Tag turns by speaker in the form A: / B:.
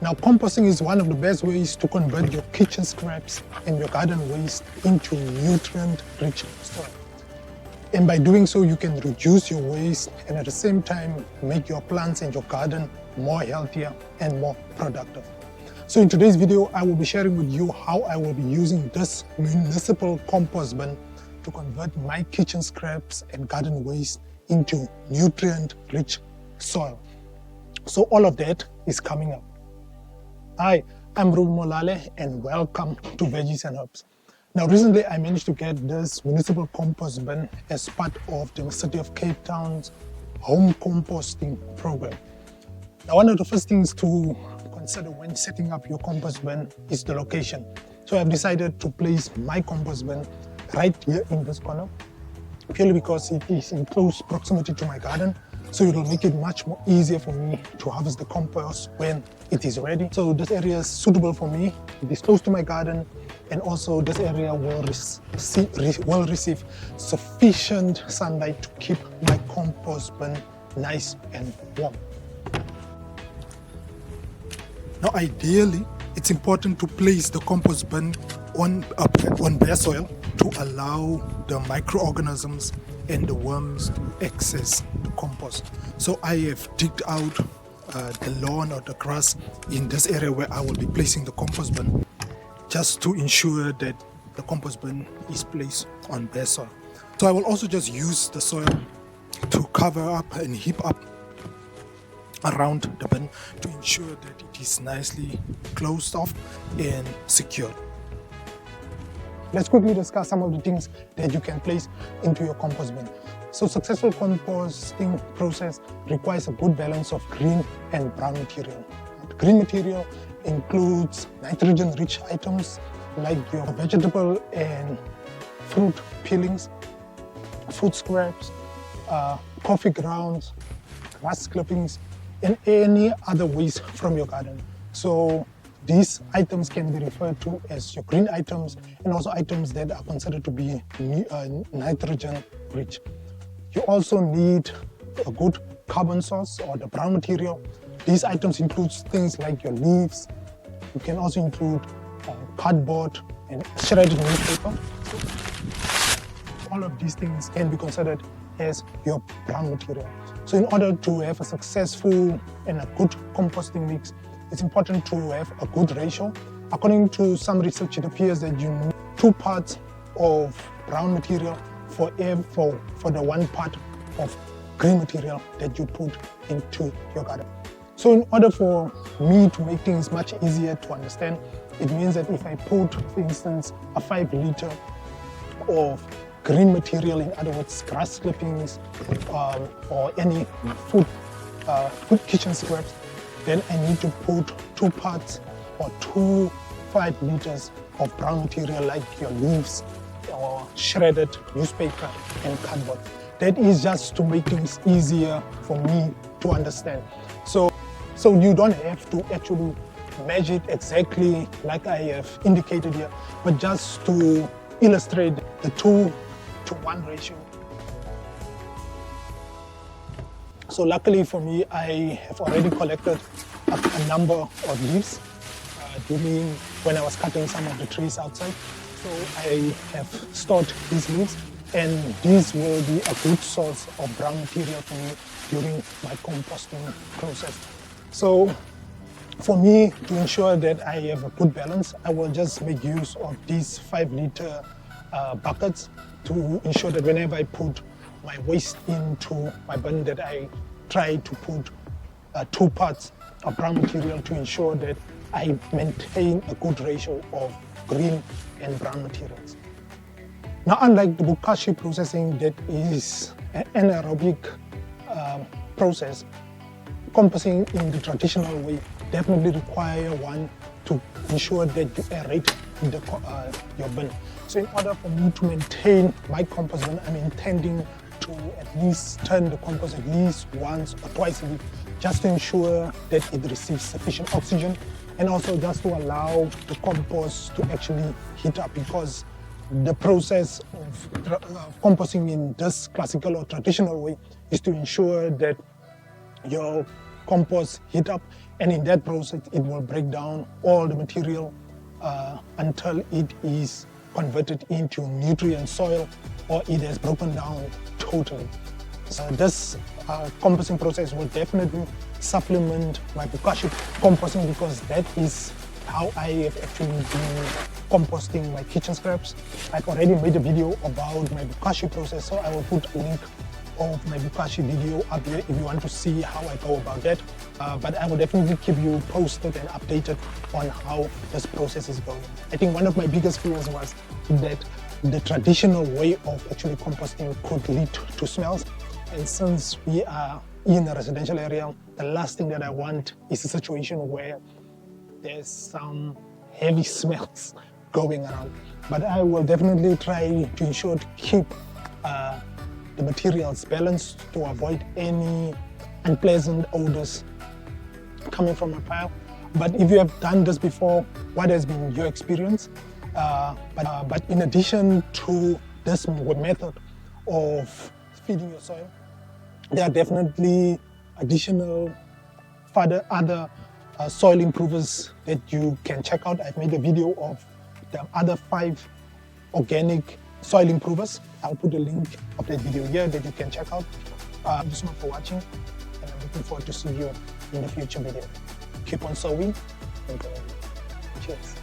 A: Now, composting is one of the best ways to convert your kitchen scraps and your garden waste into nutrient-rich soil. And by doing so, you can reduce your waste and at the same time make your plants and your garden more healthier and more productive. So in today's video, I will be sharing with you how I will be using this municipal compost bin to convert my kitchen scraps and garden waste into nutrient-rich soil. So all of that is coming up. Hi, I'm Ruben Molale and welcome to Veggies and Herbs. Now recently I managed to get this municipal compost bin as part of the City of Cape Town's home composting program. Now one of the first things to consider when setting up your compost bin is the location. So I've decided to place my compost bin right here in this corner, purely because it is in close proximity to my garden. So it will make it much more easier for me to harvest the compost when it is ready. So this area is suitable for me. It is close to my garden, and also this area will receive sufficient sunlight to keep my compost bin nice and warm. Now ideally, it's important to place the compost bin on bare soil to allow the microorganisms and the worms to access the compost. So I have digged out the lawn or the grass in this area where I will be placing the compost bin, just to ensure that the compost bin is placed on bare soil. So I will also just use the soil to cover up and heap up around the bin to ensure that it is nicely closed off and secured. Let's quickly discuss some of the things that you can place into your compost bin. So successful composting process requires a good balance of green and brown material. The green material includes nitrogen-rich items like your vegetable and fruit peelings, food scraps, coffee grounds, grass clippings, and any other waste from your garden. So these items can be referred to as your green items and also items that are considered to be nitrogen rich. You also need a good carbon source or the brown material. These items include things like your leaves. You can also include cardboard and shredded newspaper. All of these things can be considered as your brown material. So in order to have a successful and a good composting mix, it's important to have a good ratio. According to some research, it appears that you need 2 parts of brown material for the 1 part of green material that you put into your garden. So in order for me to make things much easier to understand, it means that if I put, for instance, a 5 liter of green material, in other words, grass clippings or any food kitchen scraps, then I need to put 2 parts or 2 5 liters of brown material like your leaves or shredded newspaper and cardboard. That is just to make things easier for me to understand. So you don't have to actually measure it exactly like I have indicated here, but just to illustrate the 2-to-1 ratio. So luckily for me, I have already collected a number of leaves during when I was cutting some of the trees outside. So I have stored these leaves, and these will be a good source of brown material for me during my composting process. So for me, to ensure that I have a good balance, I will just make use of these 5 liter buckets to ensure that whenever I put my waste into my bin, that I try to put 2 parts of brown material to ensure that I maintain a good ratio of green and brown materials. Now, unlike the bokashi processing that is an anaerobic process, composting in the traditional way definitely require one to ensure that you aerate your bin. So in order for me to maintain my compost bin, I'm intending to at least turn the compost at least once or twice a week, just to ensure that it receives sufficient oxygen, and also just to allow the compost to actually heat up, because the process of composting in this classical or traditional way is to ensure that your compost heat up, and in that process it will break down all the material until it is converted into nutrient soil, or it has broken down totally. So this composting process will definitely supplement my bokashi composting, because that is how I have actually been composting my kitchen scraps. I've already made a video about my bokashi process, so I will put a link of my bokashi video up here if you want to see how I go about that. But I will definitely keep you posted and updated on how this process is going. I think one of my biggest fears was that the traditional way of actually composting could lead to smells. And since we are in a residential area, the last thing that I want is a situation where there's some heavy smells going around. But I will definitely try to ensure to keep the materials balanced to avoid any unpleasant odors coming from a pile. But if you have done this before, what has been your experience? But in addition to this method of feeding your soil, there are definitely additional other soil improvers that you can check out. I've made a video of the other 5 organic soil improvers. I'll put a link of that video here that you can check out. Thank you so much for watching, and I'm looking forward to seeing you in the future video. Keep on sowing and growing. Cheers.